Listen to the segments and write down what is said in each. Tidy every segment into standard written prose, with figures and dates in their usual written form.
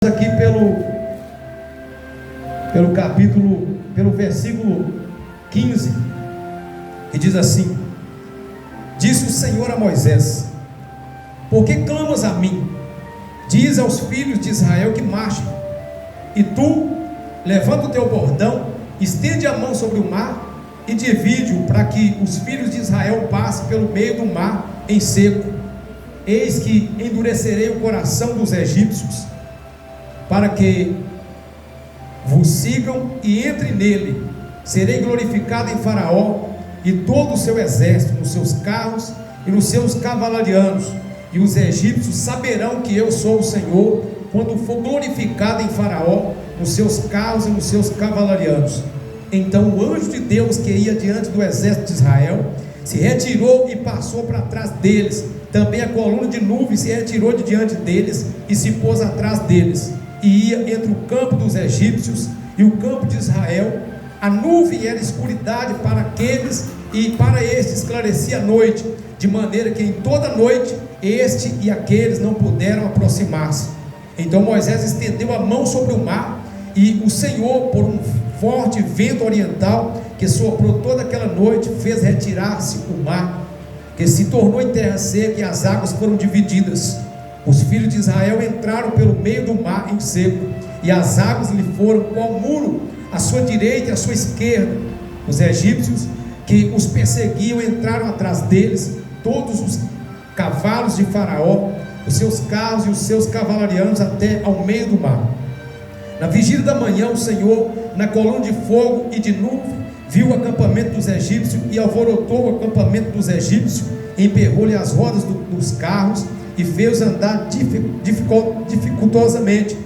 Aqui pelo versículo 15, que diz assim: Disse o Senhor a Moisés: Por que clamas a mim? Diz aos filhos de Israel que marchem. E tu, levanta o teu bordão, estende a mão sobre o mar e divide-o, para que os filhos de Israel passem pelo meio do mar em seco. Eis que endurecerei o coração dos egípcios, para que vos sigam e entrem nele. Serei glorificado em Faraó e todo o seu exército, nos seus carros e nos seus cavalarianos, e os egípcios saberão que eu sou o Senhor, quando for glorificado em Faraó, nos seus carros e nos seus cavalarianos. Então o anjo de Deus, que ia diante do exército de Israel, se retirou e passou para trás deles. Também a coluna de nuvem se retirou de diante deles e se pôs atrás deles, e ia entre o campo dos egípcios e o campo de Israel. A nuvem era escuridade para aqueles, e para este esclarecia a noite, de maneira que em toda a noite este e aqueles não puderam aproximar-se. Então Moisés estendeu a mão sobre o mar, e o Senhor, por um forte vento oriental que soprou toda aquela noite, fez retirar-se o mar, que se tornou em terra seca, e as águas foram divididas. Os filhos de Israel entraram pelo meio do mar em seco, e as águas lhe foram qual muro, à sua direita e à sua esquerda. Os egípcios que os perseguiam entraram atrás deles, todos os cavalos de Faraó, os seus carros e os seus cavalarianos, até ao meio do mar. Na vigília da manhã, o Senhor, na coluna de fogo e de nuvem, viu o acampamento dos egípcios e alvorotou o acampamento dos egípcios, emperrou-lhe as rodas dos carros e fez andar dificultosamente.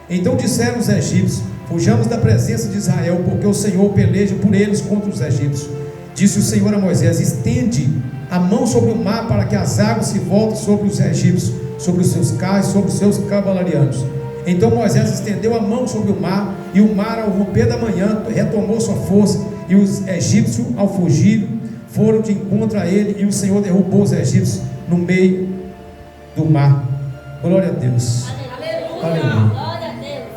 Então disseram os egípcios: Fujamos da presença de Israel, porque o Senhor peleja por eles contra os egípcios. Disse o Senhor a Moisés: Estende a mão sobre o mar, para que as águas se voltem sobre os egípcios, sobre os seus carros, sobre os seus cavalarianos. Então Moisés estendeu a mão sobre o mar, e o mar, ao romper da manhã, retomou sua força, e os egípcios, ao fugir, foram de encontro a ele, e o Senhor derrubou os egípcios no meio do mar. Glória a Deus. Aleluia. Aleluia. Glória a Deus.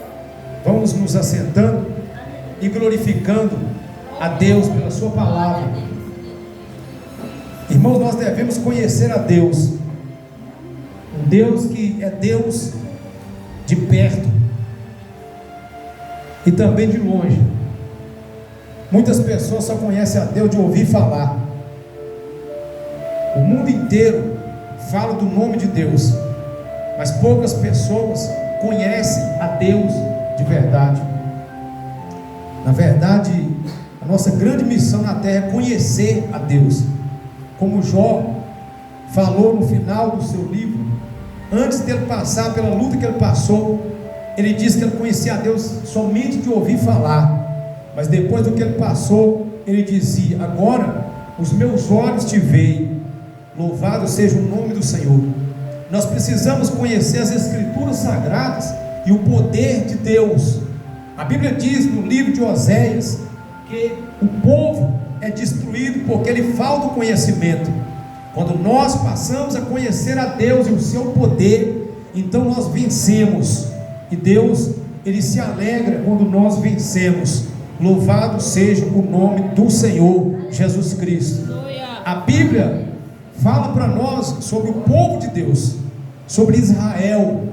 Vamos nos assentando e glorificando a Deus pela sua palavra. Irmãos, nós devemos conhecer a Deus, um Deus que é Deus de perto e também de longe. Muitas pessoas só conhecem a Deus de ouvir falar. O mundo inteiro fala do nome de Deus, mas poucas pessoas conhecem a Deus de verdade. Na verdade, a nossa grande missão na terra é conhecer a Deus. Como Jó falou no final do seu livro, antes dele passar pela luta que ele passou, ele disse que ele conhecia a Deus somente de ouvir falar. Mas depois do que ele passou, ele dizia: Agora os meus olhos te veem. Louvado seja o nome do Senhor. Nós precisamos conhecer as Escrituras Sagradas e o poder de Deus. A Bíblia diz no livro de Oséias que o povo é destruído porque lhe falta o conhecimento. Quando nós passamos a conhecer a Deus e o seu poder, então nós vencemos. E Deus, Ele se alegra quando nós vencemos. Louvado seja o nome do Senhor Jesus Cristo. A Bíblia fala para nós sobre o povo de Deus, sobre Israel,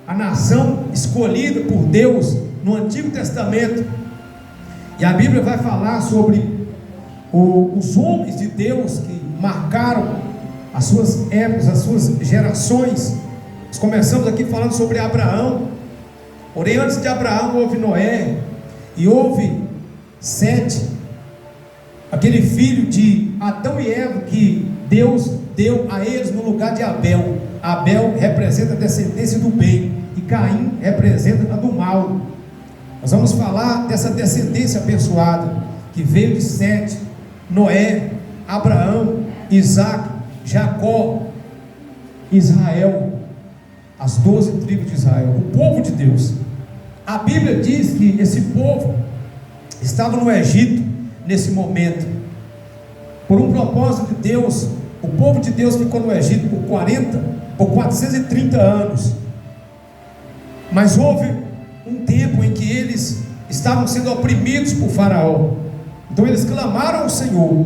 a nação escolhida por Deus no Antigo Testamento. E a Bíblia vai falar sobre os homens de Deus que marcaram as suas épocas, as suas gerações. Nós começamos aqui falando sobre Abraão. Porém, antes de Abraão houve Noé, e houve Sete, aquele filho de Adão e Eva que Deus deu a eles no lugar de Abel. Abel representa a descendência do bem, e Caim representa a do mal. Nós vamos falar dessa descendência abençoada que veio de Sete, Noé, Abraão, Isaac, Jacó, Israel, as 12 tribos de Israel, o povo de Deus. A Bíblia diz que esse povo estava no Egito nesse momento. Por um propósito de Deus, o povo de Deus ficou no Egito por 430 anos. Mas houve um tempo em que eles estavam sendo oprimidos por Faraó. Então eles clamaram ao Senhor.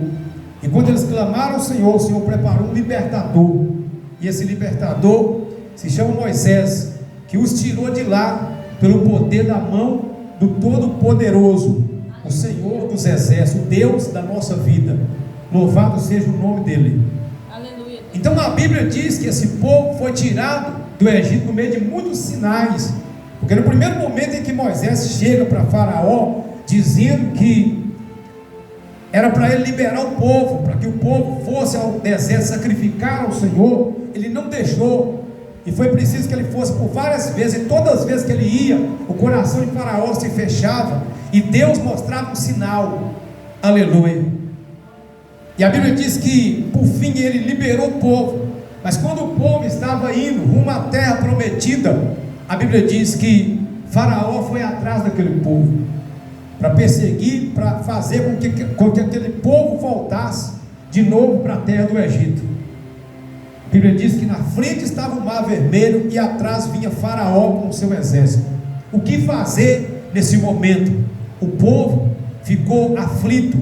E quando eles clamaram ao Senhor, o Senhor preparou um libertador. E esse libertador se chama Moisés, que os tirou de lá pelo poder da mão do Todo-Poderoso, o Senhor dos Exércitos, o Deus da nossa vida. Louvado seja o nome dele. Aleluia. Então a Bíblia diz que esse povo foi tirado do Egito no meio de muitos sinais. Porque no primeiro momento em que Moisés chega para Faraó, dizendo que era para ele liberar o povo, para que o povo fosse ao deserto sacrificar ao Senhor, ele não deixou. E foi preciso que ele fosse por várias vezes, e todas as vezes que ele ia, o coração de Faraó se fechava, e Deus mostrava um sinal. Aleluia. E a Bíblia diz que por fim ele liberou o povo. Mas quando o povo estava indo rumo à terra prometida, a Bíblia diz que Faraó foi atrás daquele povo, para perseguir, para fazer com que aquele povo voltasse de novo para a terra do Egito. A Bíblia diz que na frente estava o mar vermelho e atrás vinha Faraó com o seu exército. O que fazer nesse momento? O povo ficou aflito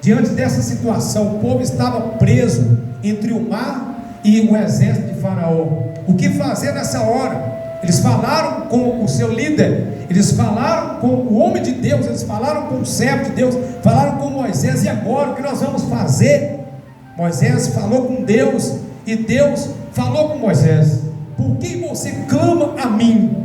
diante dessa situação. O povo estava preso entre o mar e o exército de Faraó. O que fazer nessa hora? Eles falaram com o seu líder, eles falaram com o homem de Deus, eles falaram com o servo de Deus, falaram com Moisés. E agora o que nós vamos fazer? Moisés falou com Deus e Deus falou com Moisés: por que você clama a mim?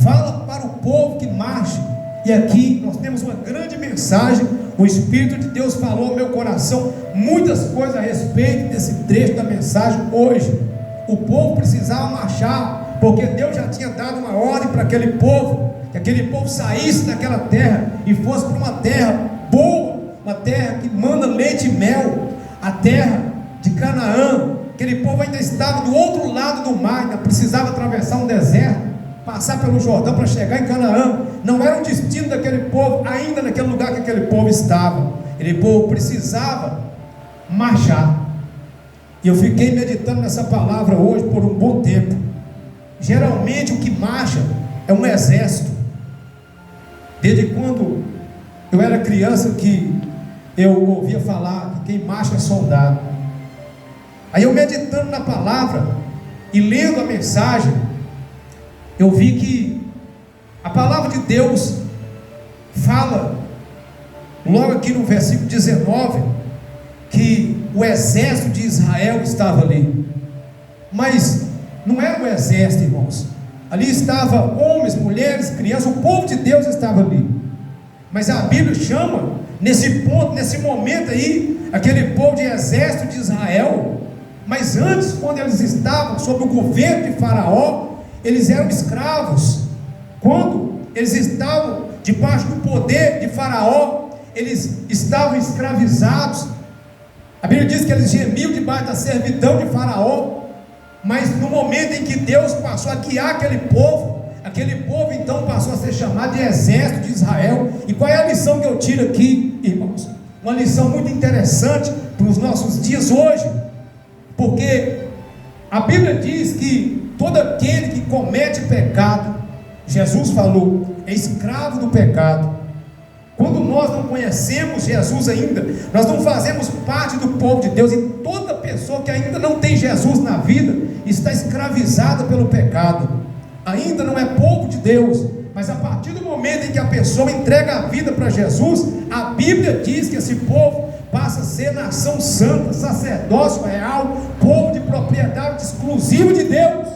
Fala para o povo que marche. E aqui nós temos uma grande mensagem. O Espírito de Deus falou ao meu coração muitas coisas a respeito desse trecho da mensagem hoje. O povo precisava marchar, porque Deus já tinha dado uma ordem para aquele povo, que aquele povo saísse daquela terra e fosse para uma terra boa, uma terra que manda leite e mel, a terra de Canaã. Aquele povo ainda estava do outro lado do mar, ainda precisava atravessar um deserto, passar pelo Jordão para chegar em Canaã. Não era o destino daquele povo ainda naquele lugar que aquele povo estava. Aquele povo precisava marchar. E eu fiquei meditando nessa palavra hoje por um bom tempo. Geralmente o que marcha é um exército. Desde quando eu era criança que eu ouvia falar que quem marcha é soldado. Aí eu meditando na palavra e lendo a mensagem, eu vi que a palavra de Deus fala logo aqui no versículo 19 que o exército de Israel estava ali. Mas não era o exército, irmãos. Ali estavam homens, mulheres, crianças. O povo de Deus estava ali. Mas a Bíblia chama, nesse ponto, nesse momento aí, aquele povo de exército de Israel. Mas antes, quando eles estavam sob o governo de Faraó, eles eram escravos. Quando eles estavam debaixo do poder de Faraó, eles estavam escravizados. A Bíblia diz que eles gemiam debaixo da servidão de Faraó. Mas no momento em que Deus passou a guiar aquele povo então passou a ser chamado de exército de Israel. E qual é a lição que eu tiro aqui, irmãos? Uma lição muito interessante para os nossos dias hoje. Porque a Bíblia diz que todo aquele que comete pecado, Jesus falou, é escravo do pecado. Quando nós não conhecemos Jesus ainda, nós não fazemos parte do povo de Deus. E toda pessoa que ainda não tem Jesus na vida está escravizada pelo pecado, ainda não é povo de Deus. Mas a partir do momento em que a pessoa entrega a vida para Jesus, a Bíblia diz que esse povo passa a ser nação santa, sacerdócio real, povo de propriedade exclusiva de Deus.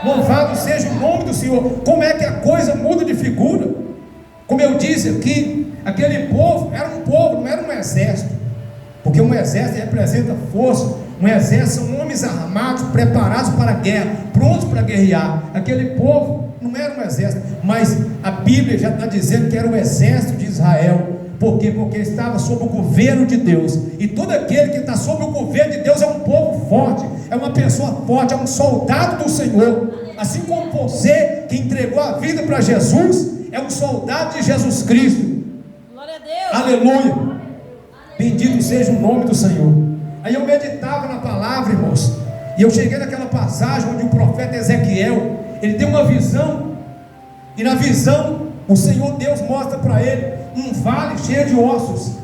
Louvado seja o nome do Senhor. Como é que a coisa muda de figura? Como eu disse aqui, aquele povo era um povo, não era um exército. Porque um exército representa força. Um exército são homens armados, preparados para a guerra, prontos para guerrear. Aquele povo não era um exército, mas a Bíblia já está dizendo que era o exército de Israel. Por quê? Porque estava sob o governo de Deus. E todo aquele que está sob o governo de Deus é um povo forte, é uma pessoa forte, é um soldado do Senhor. Assim como você que entregou a vida para Jesus é um soldado de Jesus Cristo. Glória a Deus. Aleluia. Bendito seja o nome do Senhor. Aí eu meditava na palavra, irmãos, e eu cheguei naquela passagem onde o profeta Ezequiel, ele tem uma visão, e na visão o Senhor Deus mostra para ele um vale cheio de ossos.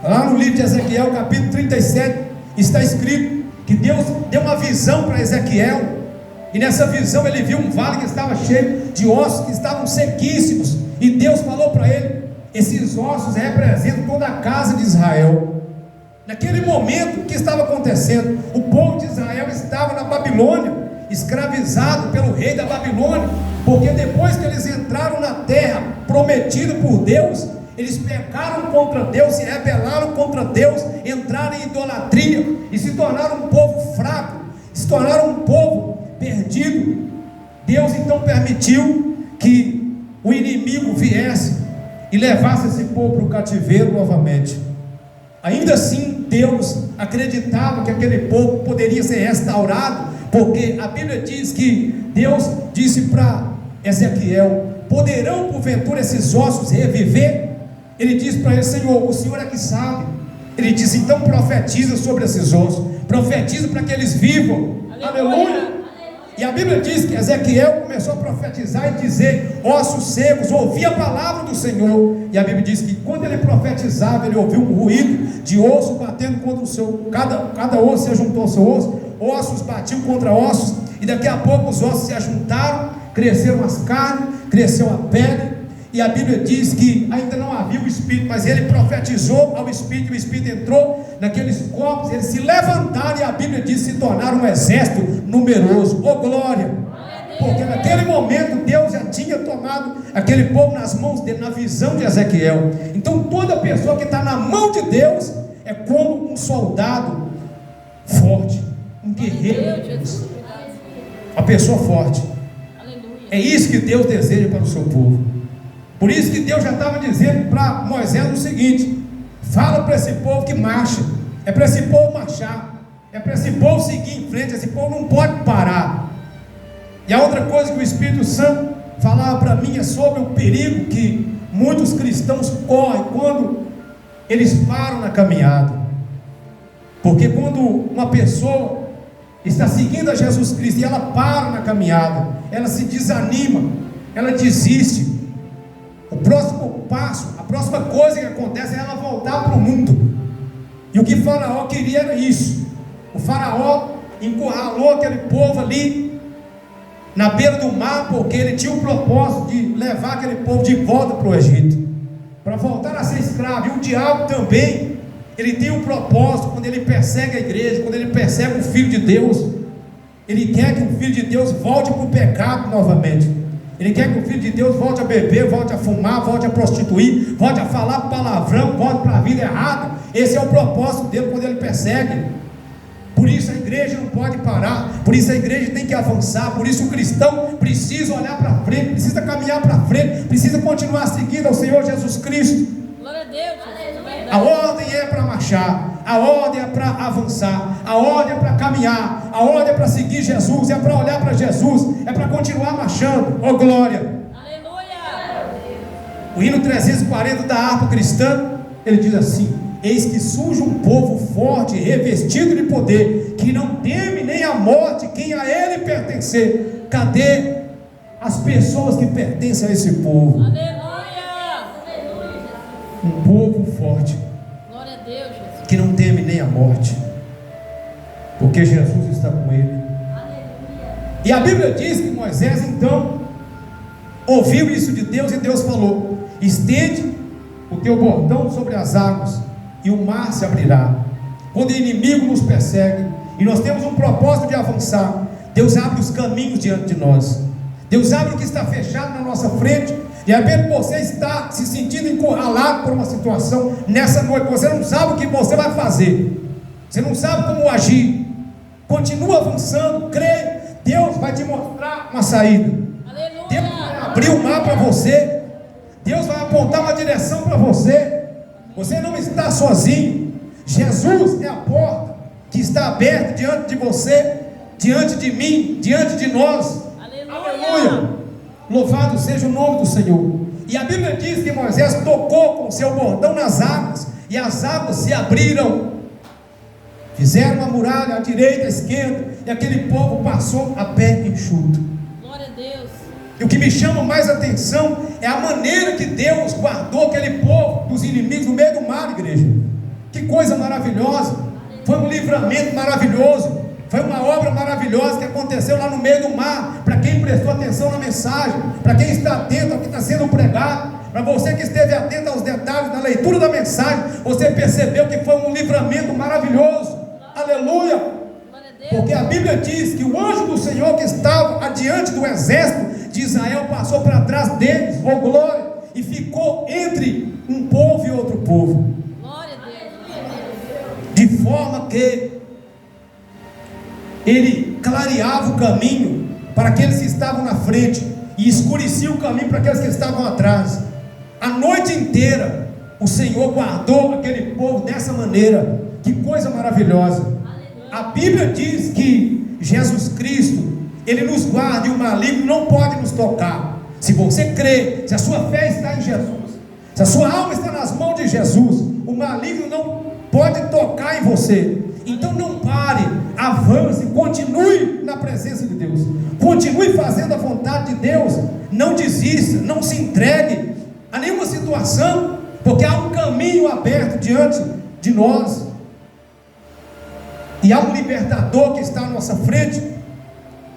Lá no livro de Ezequiel, capítulo 37, está escrito que Deus deu uma visão para Ezequiel, e nessa visão ele viu um vale que estava cheio de ossos que estavam sequíssimos, e Deus falou para ele: esses ossos representam toda a casa de Israel. Naquele momento, o que estava acontecendo? O povo de Israel estava na Babilônia, escravizado pelo rei da Babilônia, porque depois que eles entraram na terra prometida por Deus, eles pecaram contra Deus, se rebelaram contra Deus, entraram em idolatria e se tornaram um povo fraco, se tornaram um povo perdido. Deus então permitiu que o inimigo viesse e levasse esse povo para o cativeiro novamente. Ainda assim, Deus acreditava que aquele povo poderia ser restaurado, porque a Bíblia diz que Deus disse para Ezequiel: poderão porventura esses ossos reviver? Ele disse para ele: Senhor, o Senhor é que sabe. Ele disse: então profetiza sobre esses ossos, profetiza para que eles vivam. Aleluia. E a Bíblia diz que Ezequiel começou a profetizar e dizer: ossos secos, ouvi a palavra do Senhor. E a Bíblia diz que quando ele profetizava, ele ouviu um ruído de osso batendo contra o seu, cada osso se juntou ao seu osso, ossos batiam contra ossos, e daqui a pouco os ossos se ajuntaram, cresceram as carnes, cresceu a pele. E a Bíblia diz que ainda não havia o Espírito, mas ele profetizou ao Espírito, e o Espírito entrou naqueles corpos, eles se levantaram, e a Bíblia diz que se tornaram um exército numeroso. Oh glória! Porque naquele momento Deus já tinha tomado aquele povo nas mãos dele, na visão de Ezequiel. Então toda pessoa que está na mão de Deus é como um soldado forte, um guerreiro de Deus, uma pessoa forte. É isso que Deus deseja para o seu povo. Por isso que Deus já estava dizendo para Moisés o seguinte: fala para esse povo que marcha, é para esse povo marchar, é para esse povo seguir em frente, esse povo não pode parar. E a outra coisa que o Espírito Santo falava para mim é sobre o perigo que muitos cristãos correm quando eles param na caminhada. Porque quando uma pessoa está seguindo a Jesus Cristo e ela para na caminhada, ela se desanima, ela desiste. O próximo passo, a próxima coisa que acontece é ela voltar para o mundo. E o que Faraó queria era isso. O Faraó encurralou aquele povo ali na beira do mar, porque ele tinha o propósito de levar aquele povo de volta para o Egito, para voltar a ser escravo. E o diabo também, ele tem um propósito. Quando ele persegue a igreja, quando ele persegue o Filho de Deus, ele quer que o Filho de Deus volte para o pecado novamente. Ele quer que o Filho de Deus volte a beber, volte a fumar, volte a prostituir, volte a falar palavrão, volte para a vida errada. Esse é o propósito dele quando ele persegue. Por isso a igreja não pode parar, por isso a igreja tem que avançar, por isso o cristão precisa olhar para frente, precisa caminhar para frente, precisa continuar seguindo ao Senhor Jesus Cristo. Glória a Deus. A ordem é para marchar, a ordem é para avançar, a ordem é para caminhar, a ordem é para seguir Jesus, é para olhar para Jesus, é para continuar marchando. Oh glória! Aleluia! O hino 340 da harpa cristã, ele diz assim: eis que surge um povo forte, revestido de poder, que não teme nem a morte quem a ele pertencer. Cadê as pessoas que pertencem a esse povo? Aleluia! Um povo forte, Glória a Deus, Jesus. que não teme nem a morte, porque Jesus está com ele. E a Bíblia diz que Moisés então ouviu isso de Deus, e Deus falou: estende o teu bordão sobre as águas, e o mar se abrirá. Quando o inimigo nos persegue e nós temos um propósito de avançar, Deus abre os caminhos diante de nós. Deus abre o que está fechado na nossa frente. De repente você está se sentindo encurralado por uma situação nessa noite, você não sabe o que você vai fazer, você não sabe como agir. Continua avançando, crê, Deus vai te mostrar uma saída. Aleluia! Deus vai abrir o mar para você, Deus vai apontar uma direção para você. Você não está sozinho. Jesus é a porta que está aberta diante de você, diante de mim, diante de nós. Aleluia! Louvado seja o nome do Senhor. E a Bíblia diz que Moisés tocou com o seu bordão nas águas, e as águas se abriram, fizeram uma muralha à direita, à esquerda, e aquele povo passou a pé enxuto. E o que me chama mais atenção é a maneira que Deus guardou aquele povo dos inimigos no meio do mar, igreja. Que coisa maravilhosa! Foi um livramento maravilhoso. Foi uma obra maravilhosa que aconteceu lá no meio do mar. Para quem prestou atenção na mensagem, para quem está atento ao que está sendo pregado, para você que esteve atento aos detalhes da leitura da mensagem, você percebeu que foi um livramento maravilhoso. Aleluia! Porque a Bíblia diz que o anjo do Senhor que estava adiante do exército de Israel passou para trás deles, oh glória, e ficou entre um povo e outro povo. Glória a Deus. De forma que ele clareava o caminho para aqueles que estavam na frente e escurecia o caminho para aqueles que estavam atrás. A noite inteira o Senhor guardou aquele povo dessa maneira. Que coisa maravilhosa! A Bíblia diz que Jesus Cristo, Ele nos guarda e o maligno não pode nos tocar. Se você crê, se a sua fé está em Jesus, se a sua alma está nas mãos de Jesus, o maligno não pode tocar em você. Então não pare, avance, continue na presença de Deus, continue fazendo a vontade de Deus. Não desista, não se entregue a nenhuma situação, porque há um caminho aberto diante de nós. E há um libertador que está à nossa frente.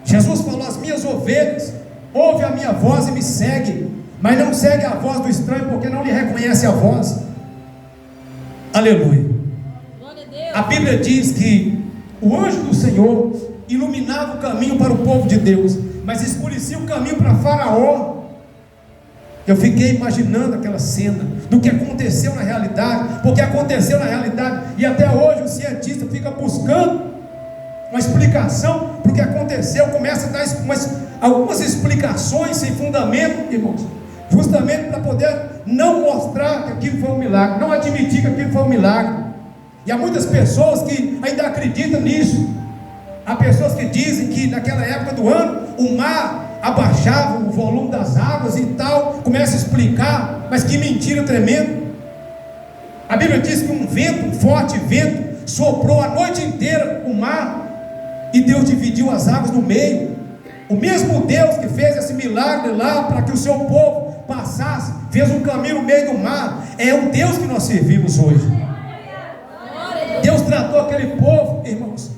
Jesus falou: as minhas ovelhas ouve a minha voz e me segue, mas não segue a voz do estranho, porque não lhe reconhece a voz. Aleluia. Glória a Deus. A Bíblia diz que o anjo do Senhor iluminava o caminho para o povo de Deus, mas escurecia o caminho para Faraó. Eu fiquei imaginando aquela cena do que aconteceu na realidade, porque aconteceu na realidade, e até hoje o cientista fica buscando uma explicação para o que aconteceu, começa a dar algumas explicações sem fundamento, irmãos, justamente para poder não mostrar que aquilo foi um milagre, não admitir que aquilo foi um milagre. E há muitas pessoas que ainda acreditam nisso. Há pessoas que dizem que naquela época do ano o mar abaixava o volume das águas e tal, começa a explicar, mas que mentira tremenda. A Bíblia diz que um vento, um forte vento, soprou a noite inteira o mar, e Deus dividiu as águas no meio. O mesmo Deus que fez esse milagre lá, para que o seu povo passasse, fez um caminho no meio do mar, é o Deus que nós servimos hoje. Deus tratou aquele povo, irmãos,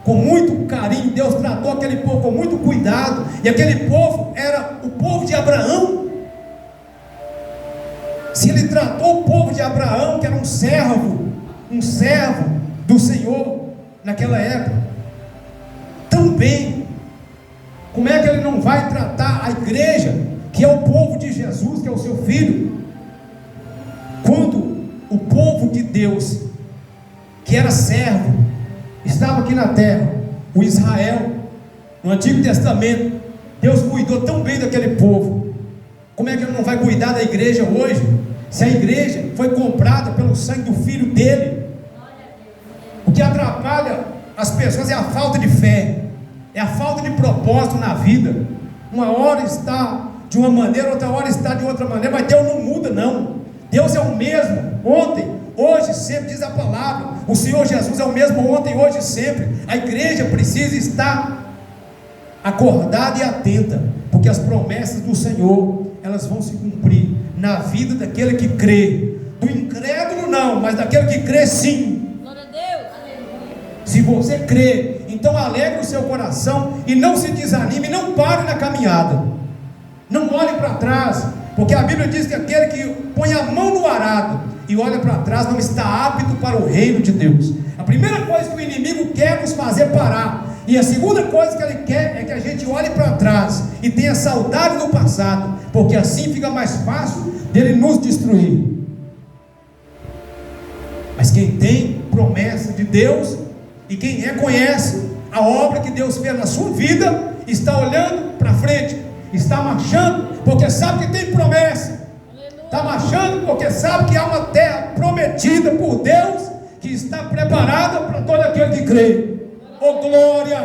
com muito carinho. Deus tratou aquele povo com muito cuidado, e aquele povo era o povo de Abraão. Se Ele tratou o povo de Abraão, que era um servo do Senhor naquela época, tão bem, como é que Ele não vai tratar a igreja, que é o povo de Jesus, que é o seu filho? Quando o povo de Deus, que era servo, estava aqui na terra, o Israel, no Antigo Testamento, Deus cuidou tão bem daquele povo. Como é que Ele não vai cuidar da igreja hoje, se a igreja foi comprada pelo sangue do Filho dele? O que atrapalha as pessoas é a falta de fé, é a falta de propósito na vida. Uma hora está de uma maneira, outra hora está de outra maneira, mas Deus não muda não. Deus é o mesmo, ontem, hoje, sempre, diz a palavra. O Senhor Jesus é o mesmo ontem, hoje e sempre. A igreja precisa estar acordada e atenta, porque as promessas do Senhor, elas vão se cumprir na vida daquele que crê. Do incrédulo não, mas daquele que crê sim. Glória a Deus. Se você crê, então alegre o seu coração e não se desanime, não pare na caminhada, não olhe para trás, porque a Bíblia diz que aquele que põe a mão no arado e olha para trás não está apto para o reino de Deus. A primeira coisa que o inimigo quer nos fazer parar, e a segunda coisa que ele quer é que a gente olhe para trás e tenha saudade do passado, porque assim fica mais fácil dele nos destruir. Mas quem tem promessa de Deus e quem reconhece a obra que Deus fez na sua vida, está olhando para frente, está marchando, porque sabe que tem promessa. Está marchando porque sabe que há uma terra prometida por Deus, que está preparada para todo aquele que crê. Oh glória!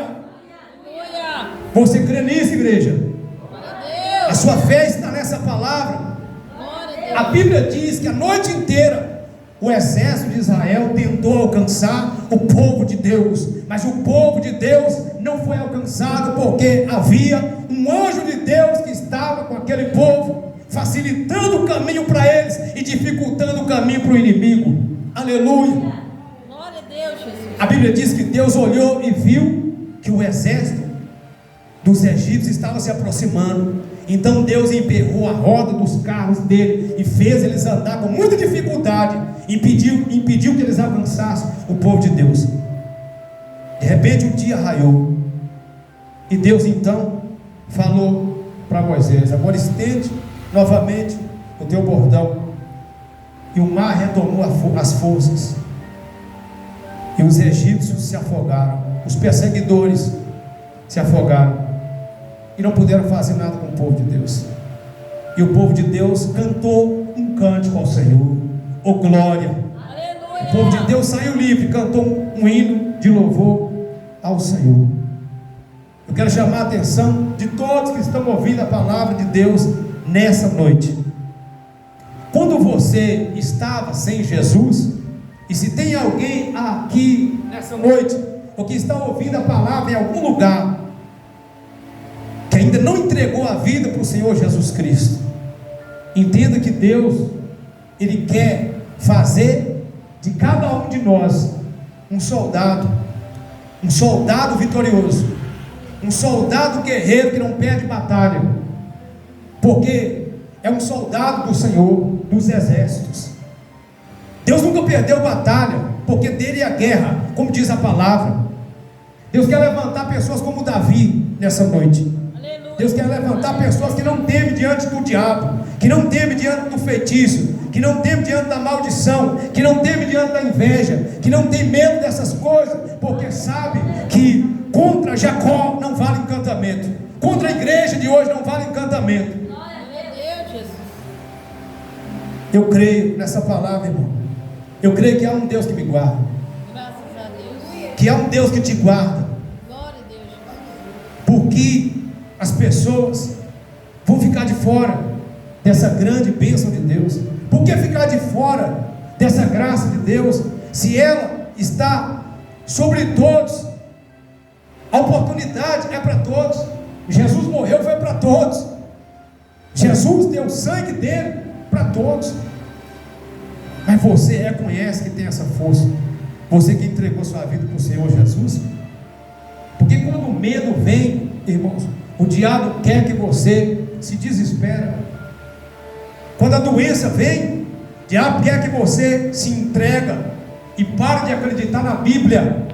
Aleluia. Você crê nisso, igreja? Glória a Deus. A sua fé está nessa palavra. Glória a Deus. A Bíblia diz que a noite inteira o exército de Israel tentou alcançar o povo de Deus, mas o povo de Deus não foi alcançado, porque havia um anjo de Deus que estava estava com aquele povo, facilitando o caminho para eles e dificultando o caminho para o inimigo. Aleluia. Glória a Deus, Jesus. A Bíblia diz que Deus olhou e viu que o exército dos egípcios estava se aproximando. Então Deus emperrou a roda dos carros dele e fez eles andar com muita dificuldade, impediu que eles avançassem, o povo de Deus. De repente o dia raiou e Deus então falou para Moisés: agora estende novamente o teu bordão. E o mar retomou as forças, e os egípcios se afogaram, os perseguidores se afogaram e não puderam fazer nada com o povo de Deus. E o povo de Deus cantou um cântico ao Senhor, oh glória. Aleluia. O povo de Deus saiu livre, cantou um hino de louvor ao Senhor. Eu quero chamar a atenção de todos que estão ouvindo a palavra de Deus nessa noite. Quando você estava sem Jesus, e se tem alguém aqui nessa noite, ou que está ouvindo a palavra em algum lugar, que ainda não entregou a vida para o Senhor Jesus Cristo, entenda que Deus, Ele quer fazer de cada um de nós um soldado vitorioso, um soldado guerreiro que não perde batalha, porque é um soldado do Senhor dos exércitos. Deus nunca perdeu batalha, porque dele é a guerra, como diz a palavra. Deus quer levantar pessoas como Davi nessa noite. Deus quer levantar pessoas que não temem diante do diabo, que não temem diante do feitiço, que não temem diante da maldição, que não temem diante da inveja, que não tem medo dessas coisas, porque sabe que contra Jacó não vale encantamento, contra a igreja de hoje não vale encantamento. Glória a Deus, Jesus. Eu creio nessa palavra, irmão. Eu creio que há um Deus que me guarda, Graças a Deus. que há um Deus que te guarda, Glória a Deus, Jesus. porque as pessoas vão ficar de fora dessa grande bênção de Deus. Por que ficar de fora dessa graça de Deus, se ela está sobre todos? A oportunidade é para todos. Jesus morreu, foi para todos. Jesus deu o sangue dele para todos. Mas você reconhece que tem essa força, você que entregou sua vida para o Senhor Jesus? Porque quando o medo vem, irmãos, o diabo quer que você se desespere. Quando a doença vem, o diabo quer que você se entrega e pare de acreditar na Bíblia.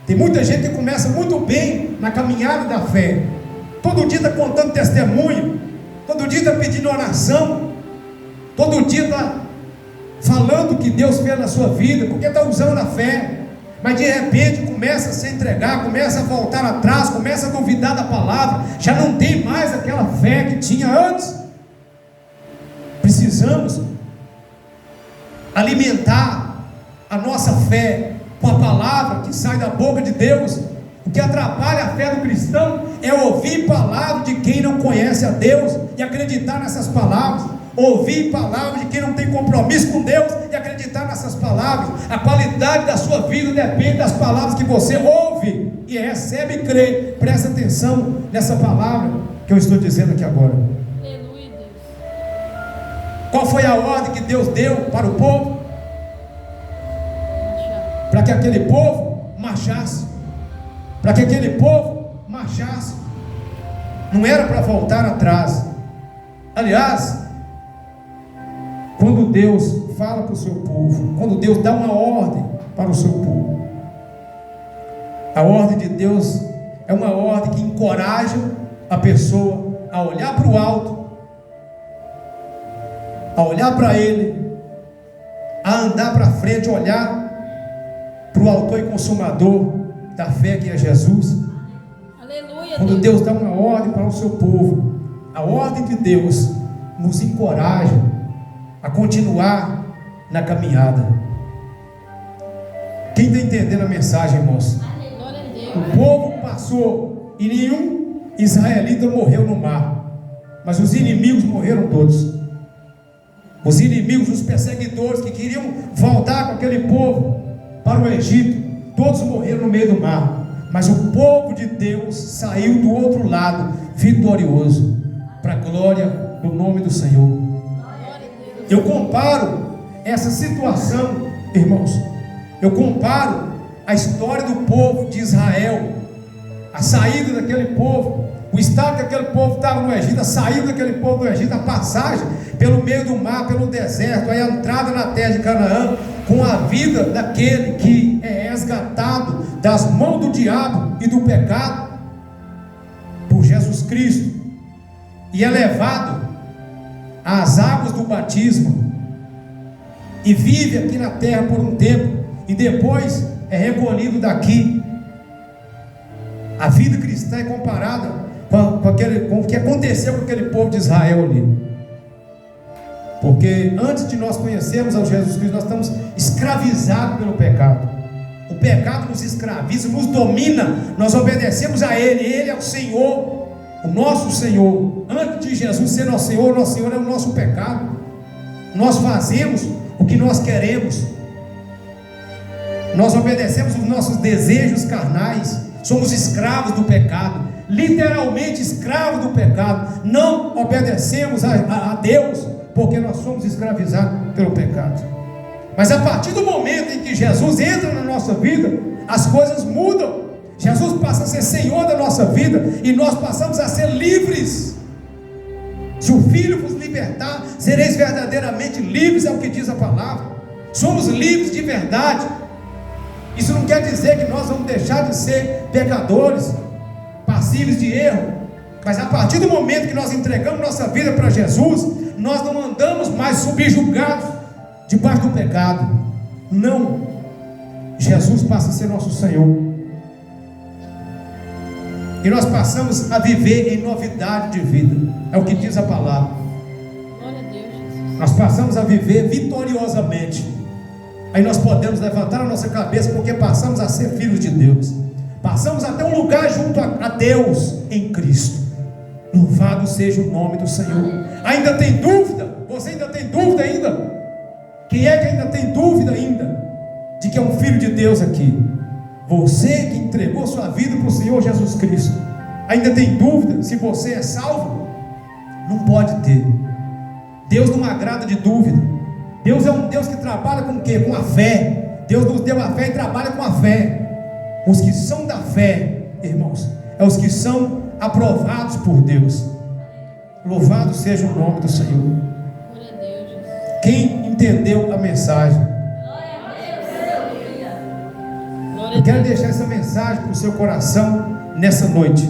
Tem muita gente que começa muito bem na caminhada da fé, todo dia está contando testemunho, todo dia está pedindo oração, todo dia está falando o que Deus fez na sua vida, porque está usando a fé. Mas de repente começa a se entregar, começa a voltar atrás, começa a duvidar da palavra, já não tem mais aquela fé que tinha antes. Precisamos alimentar a nossa fé com a palavra que sai da boca de Deus. O que atrapalha a fé do cristão é ouvir palavra de quem não conhece a Deus e acreditar nessas palavras. Ouvir palavras de quem não tem compromisso com Deus e acreditar nessas palavras. A qualidade da sua vida depende das palavras que você ouve e recebe e crê. Presta atenção nessa palavra que eu estou dizendo aqui agora. Aleluia, Deus. Qual foi a ordem que Deus deu para o povo? Para que aquele povo marchasse. Para que aquele povo marchasse. Não era para voltar atrás. Aliás, quando Deus fala para o seu povo, quando Deus dá uma ordem para o seu povo, a ordem de Deus é uma ordem que encoraja a pessoa a olhar para o alto, a olhar para Ele, a andar para frente, a olhar para o autor e consumador da fé que é Jesus. Aleluia, Quando Deus dá uma ordem para o seu povo, a ordem de Deus nos encoraja a continuar na caminhada. Quem está entendendo a mensagem, irmãos? Glória a Deus. O povo passou e nenhum israelita morreu no mar, mas os inimigos morreram todos. Os inimigos, os perseguidores que queriam voltar com aquele povo para o Egito, todos morreram no meio do mar. Mas o povo de Deus saiu do outro lado vitorioso. para a glória do nome do Senhor. Glória a Deus. Eu comparo essa situação, irmãos, eu comparo a história do povo de Israel, a saída daquele povo, o estado que aquele povo estava no Egito, a saída daquele povo do Egito, a passagem pelo meio do mar, pelo deserto, a entrada na terra de Canaã, com a vida daquele que é resgatado das mãos do diabo e do pecado por Jesus Cristo e é levado às águas do batismo e vive aqui na terra por um tempo e depois é recolhido daqui. A vida cristã é comparada com o que aconteceu com aquele povo de Israel ali. Porque antes de nós conhecermos ao Jesus Cristo, nós estamos escravizados pelo pecado. O pecado nos escraviza, nos domina. Nós obedecemos a Ele. Ele é o Senhor, o nosso Senhor. Antes de Jesus ser nosso Senhor é o nosso pecado. Nós fazemos o que nós queremos. Nós obedecemos os nossos desejos carnais. Somos escravos do pecado, literalmente escravos do pecado. Não obedecemos a Deus, porque nós somos escravizados pelo pecado. Mas a partir do momento em que Jesus entra na nossa vida, as coisas mudam. Jesus passa a ser Senhor da nossa vida e nós passamos a ser livres. Se o Filho vos libertar, sereis verdadeiramente livres, é o que diz a palavra. Somos livres de verdade. Isso não quer dizer que nós vamos deixar de ser pecadores, passíveis de erro. Mas a partir do momento que nós entregamos nossa vida para Jesus, nós não andamos mais subjugados debaixo do pecado. Não. Jesus passa a ser nosso Senhor. E nós passamos a viver em novidade de vida. É o que diz a palavra. Glória a Deus, Jesus. Nós passamos a viver vitoriosamente. Aí nós podemos levantar a nossa cabeça, porque passamos a ser filhos de Deus. Passamos a ter um lugar junto a Deus em Cristo. Louvado seja o nome do Senhor. Ainda tem dúvida? Você ainda tem dúvida ainda? Quem é que ainda tem dúvida ainda de que é um filho de Deus aqui? Você que entregou sua vida para o Senhor Jesus Cristo, ainda tem dúvida se você é salvo? Não pode ter. Deus não agrada de dúvida. Deus é um Deus que trabalha com o quê? Com a fé. Deus nos deu a fé e trabalha com a fé. Os que são da fé, irmãos, é os que são aprovados por Deus. Louvado seja o nome do Senhor. Glória a Deus, Jesus. Quem entendeu a mensagem? Glória Eu a quero Deus. deixar essa mensagem para o seu coração nessa noite.